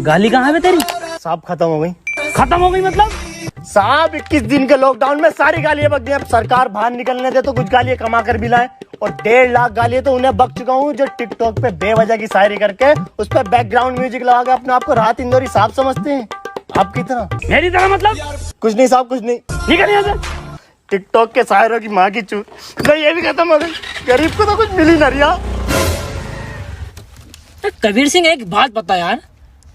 गाली कहाँ है तेरी? साहब खत्म हो गई। खत्म हो गई मतलब? साहब 21 दिन के लॉकडाउन में सारी गालियां बक गई। अब सरकार बाहर निकलने दे तो कुछ गालियां कमा कर भी लाए। और 1.5 लाख गालियां तो उन्हें बक चुका हूँ जो टिकटॉक पे बेवजह की शायरी करके उस पर बैकग्राउंड म्यूजिक लगा के अपने आप को राहत इंदौरी साहब समझते हैं। आपकी तरह, मेरी तरह मतलब? कुछ नहीं साहब, कुछ नहीं। निकल यहाँ से। टिकटॉक के शायरों की माँ की चूत। नहीं, ये भी खत्म हो गई। गरीब को तो कुछ मिली ना रिया। कबीर सिंह, एक बात बता यार,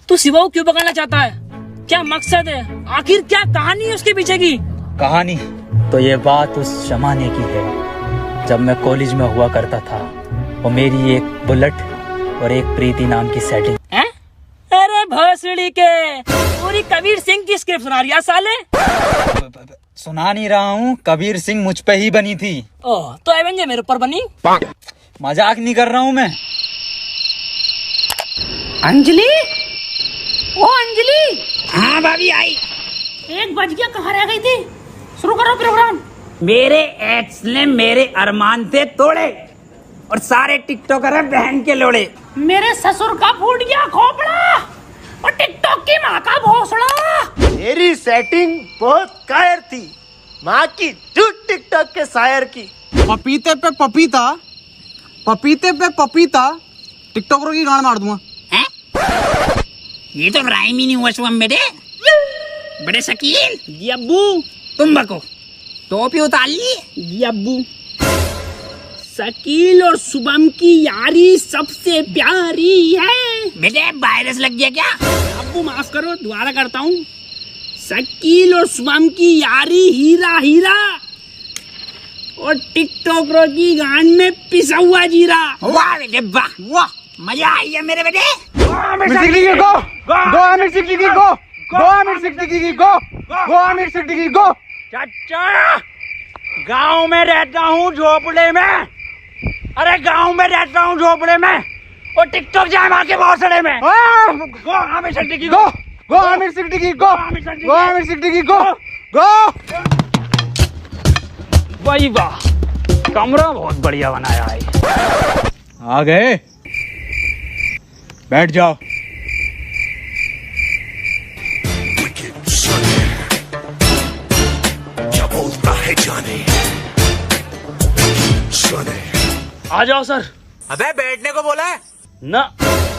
तू शिवा को क्यों पकड़ना चाहता है? क्या मकसद है? आखिर क्या कहानी है उसके पीछे की? कहानी तो ये बात उस जमाने की है जब मैं कॉलेज में हुआ करता था। वो मेरी एक बुलेट और एक प्रीति नाम की सेटिंग है? अरे भोसड़ी के, पूरी कबीर सिंह की स्क्रिप्ट सुना रिया साले। सुना नहीं रहा हूँ, कबीर सिंह मुझ पे ही बनी थी। ओह, तो एवेंजर मेरे ऊपर बनी? मजाक नहीं कर रहा हूँ मैं। अंजलि, ओ अंजलि। हाँ भाभी आई। 1 बज गया, कहाँ रह गई थी? शुरू करो प्रोग्राम। मेरे एक्स ने मेरे अरमान थे तोड़े और सारे टिकटॉकर हैं बहन के लोड़े। मेरे ससुर का फूट गया खोपड़ा और टिकटॉक की माँ का भोसड़ा। मेरी सेटिंग बहुत कायर थी, माँ की झूठ टिकटॉक के शायर की। पपीते पे पपीता, पपीते पे पपीता, टिकटॉकरों की गांड मार दूंगा। हैं? ये तो राइम ही नहीं हुआ शुभम बेटे। बड़े शकील। जी अब्बू। तुम बको, टोपी उतार ली। जी अब्बू। शकील और शुभम की यारी सबसे प्यारी है। बेटे वायरस लग गया क्या? अब्बू माफ करो, दोबारा करता हूँ। शकील और शुभम की यारी हीरा हीरा और टिकटॉकरों की गांड में पिसा हुआ जीरा। वाह बेटे वाह वाह, मजा आई है मेरे बेटे। चाचा, गांव में रहता हूँ झोपड़े में। अरे गांव में रहता हूँ झोपड़े में और टिकटॉक जाए माँ के भौसड़े में। गो आमिर सिद्दीकी गो, गो आमिर सिद्दीकी गो, गो आमिर सिद्दीकी गो, गो। वाह वाह, कमरा बहुत बढ़िया बनाया है। आ गए, बैठ जाओ। आ जाओ सर। अबे बैठने को बोला है ना,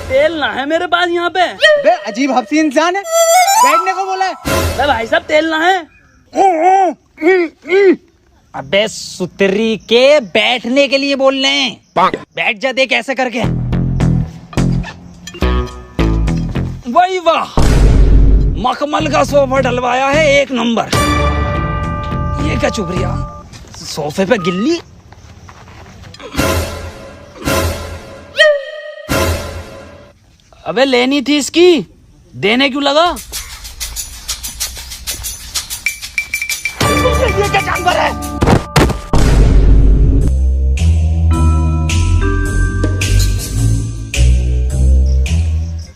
तेल ना है मेरे पास यहाँ पे। बे अजीब हफ्सी इंसान है, बैठने को बोला है। अरे भाई साहब, तेल ना है। अबे सुतरी के, बैठने के लिए बोल रहे हैं। बैठ जा, देख ऐसे करके। वाह वाह, मखमल का सोफा डलवाया है, 1 नंबर। ये क्या चुभ रिया, सोफे पे गिल्ली। अबे लेनी थी इसकी, देने क्यों लगा? ये क्या जानवर है?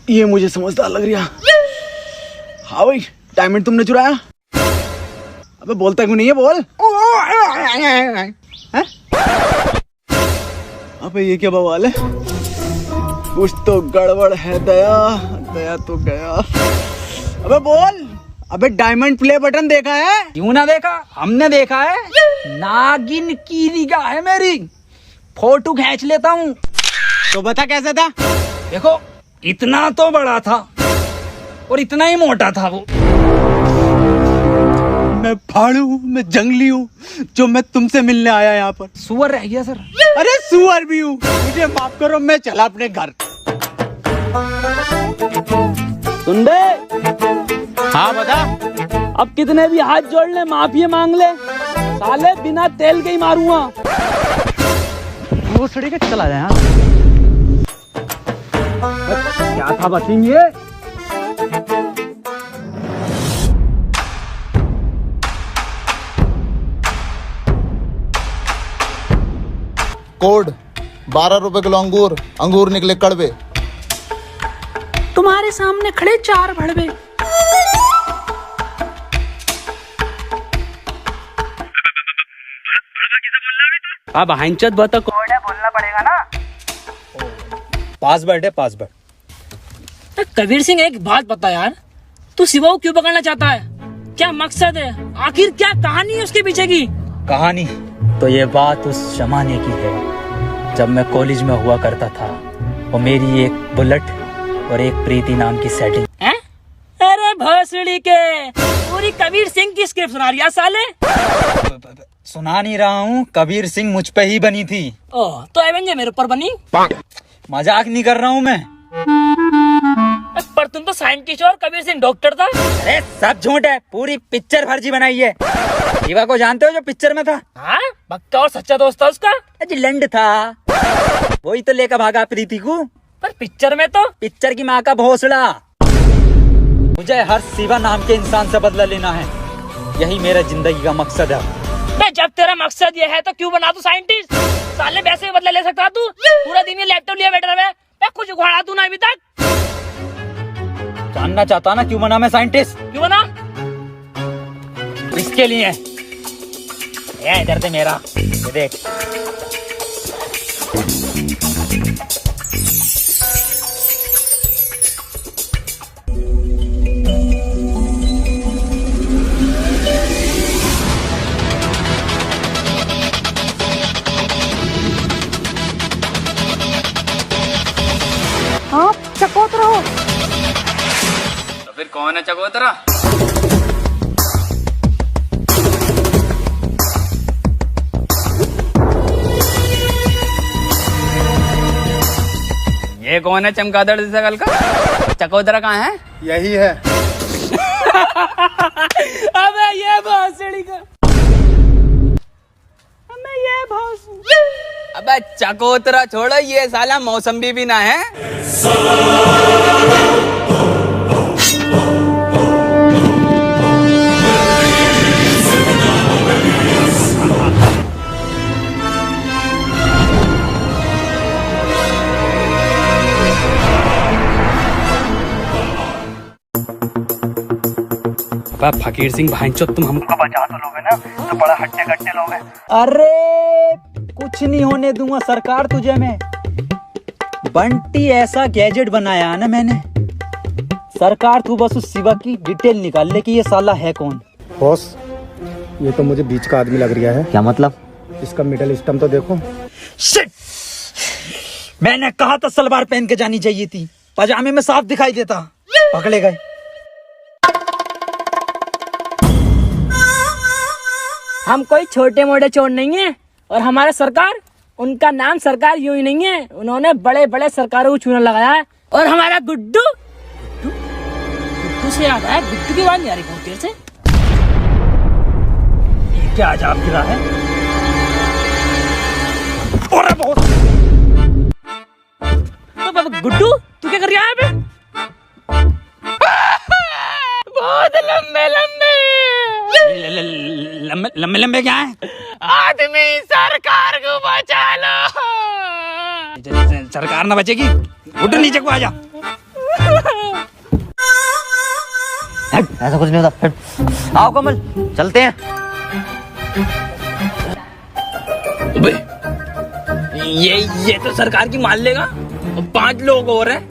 ये मुझे समझदार लग रहा। हाँ भाई, डायमंड तुमने चुराया? अबे बोलता क्यों नहीं है, बोल। हैं? अबे ये क्या बवाल है? कुछ तो गड़बड़ है दया, दया तो गया। अबे बोल। अबे डायमंड प्ले बटन देखा है? क्यों ना देखा, हमने देखा है। नागिन की निगाह है मेरी, फोटो खींच लेता हूँ। तो बता कैसा था? देखो, इतना तो बड़ा था और इतना ही मोटा था वो। मैं फाड़ू हूँ, मैं जंगली हूँ, जो मैं तुमसे मिलने आया यहाँ पर। सुअर रह गया सर। अरे सुअर भी हूँ, मुझे माफ करो, मैं चला अपने घर। सुन बे, हाँ बता। अब कितने भी हाथ जोड़ ले, माफी मांग ले, साले बिना तेल के ही मारूंगा। वो सड़ी के चला जाए। क्या था बसीम ये? कोड 12 रुपए किलो अंगूर, अंगूर निकले कड़वे। तुम्हारे सामने खड़े 4 भड़वे। अब हाइंचत बता, कोड है, बोलना पड़ेगा ना। पासवर्ड है, पासवर्ड। कबीर सिंह, एक बात बता यार, तू शिवा को क्यों पकड़ना चाहता है? क्या मकसद है? आखिर क्या कहानी है उसके पीछे की? कहानी तो ये बात उस जमाने की है जब मैं कॉलेज में हुआ करता था और मेरी एक बुलेट और एक प्रीति नाम की सेटिंग। हैं? अरे भोसड़ी के, पूरी कबीर सिंह की स्क्रिप्ट सुना रही है साले। सुना नहीं रहा हूँ, कबीर सिंह मुझ पे ही बनी थी। ओह, तो एवेंजर मेरे ऊपर बनी? मजाक नहीं कर रहा हूँ मैं। पर तुम तो साइंटिस्ट और कबीर सिंह डॉक्टर था। अरे सब झूठ है, पूरी पिक्चर फर्जी बनाई है। शिवा को जानते हो जो पिक्चर में था? हाँ, पक्का और सच्चा दोस्त था उसका। लंड था, वही तो लेकर भागा प्रीति को। पर पिक्चर में तो पिक्चर की माँ का भोसड़ा। मुझे हर शिवा नाम के इंसान से बदला लेना है, यही मेरा जिंदगी का मकसद है। बे, जब तेरा मकसद ये है तो क्यों बना तू साइंटिस्ट? साले वैसे ही बदला ले सकता तू। पूरा दिन ये लैपटॉप लिए बैठा रहे, कुछ उखाड़ा तू ना अभी तक। जानना चाहता ना क्यों बना मैं साइंटिस्ट? क्यों बना? इसके लिए। ये इधर से मेरा, ये देख। हाँ, चकोतरा हो। तो फिर कौन है चकोतरा? ये कौन है चमगादड़ जैसा कल का? चकोतरा कहाँ है? यही है। अबे ये भोसड़ी का, अबे ये भोसड़ी। अबे चकोतरा छोड़ो, ये साला मौसम्बी भी ना है। फकीर सिंह भाईचो, तुम हमको बचा तो लोगे ना, तो बड़ा हट्टे कट्टे लोग हैं। अरे कुछ नहीं होने दूंगा सरकार तुझे मैं। बंटी ऐसा गैजेट बनाया ना मैंने, सरकार तू बस उस शिवा की डिटेल निकाल ले कि ये साला है कौन। बॉस, ये तो मुझे बीच का आदमी लग रहा है। क्या मतलब? इसका मिडल स्टम्प तो देखो। शिट! मैंने कहा था सलवार पहन के जानी चाहिए थी, पजामे में साफ दिखाई देता। पकड़े गए। हम कोई छोटे मोटे चोर नहीं है, और हमारा सरकार, उनका नाम सरकार यूं ही नहीं है, उन्होंने बड़े बड़े सरकारों को चूना लगाया है। और हमारा गुड्डू, गुड्डू से याद आया, गुड्डू की बात नहीं आ रही बहुत देर से। ये क्या अजाब गिरा है? और बहुत तो गुड्डू, तू क्या कर रहा है बे? बहुत लंबे लंबे लंबे लंबे लंबे क्या है? आदमी, सरकार को बचा लो। सरकार ना बचेगी। उठ नीचे को आजा। ऐसा कुछ नहीं होता। आओ कमल, चलते हैं। ये तो सरकार की मान लेगा। 5 लोग और हैं।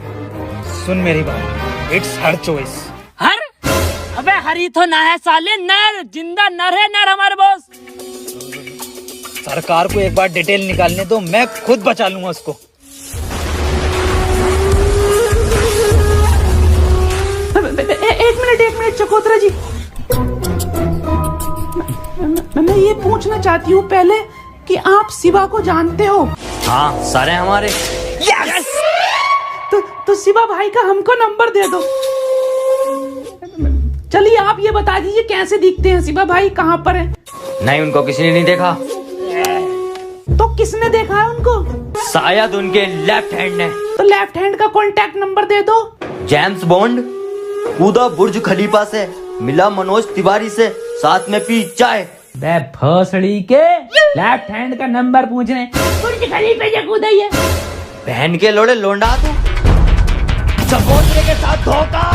सुन मेरी बात, इट्स हर चॉइस। हर? अबे हरी तो ना है साले, नर, जिंदा नर है, नर हमारे बॉस। सरकार को एक बार डिटेल निकालने दो, मैं खुद बचा लूंगा उसको। एक मिनट चकोतरा जी, मैं ये पूछना चाहती हूँ पहले कि आप शिवा को जानते हो? हाँ, सारे हमारे। यस! तो शिवा भाई का हमको नंबर दे दो। चलिए आप ये बता दीजिए कैसे दिखते हैं शिवा भाई, कहाँ पर है? नहीं, उनको किसी ने नहीं देखा। तो किसने देखा है उनको? शायद उनके लेफ्ट हैंड ने। तो लेफ्ट हैंड का कांटेक्ट नंबर दे दो। जेम्स बॉन्ड कूदा बुर्ज खलीफा से, मिला मनोज तिवारी से, साथ में पी चाय। बे भोसड़ी के, लेफ्ट हैंड का नंबर पूछ रहे। बुर्ज खलीफे से कूदा ही है। बहन के लोड़े लोंडा तू। चकोतरे के साथ धोखा।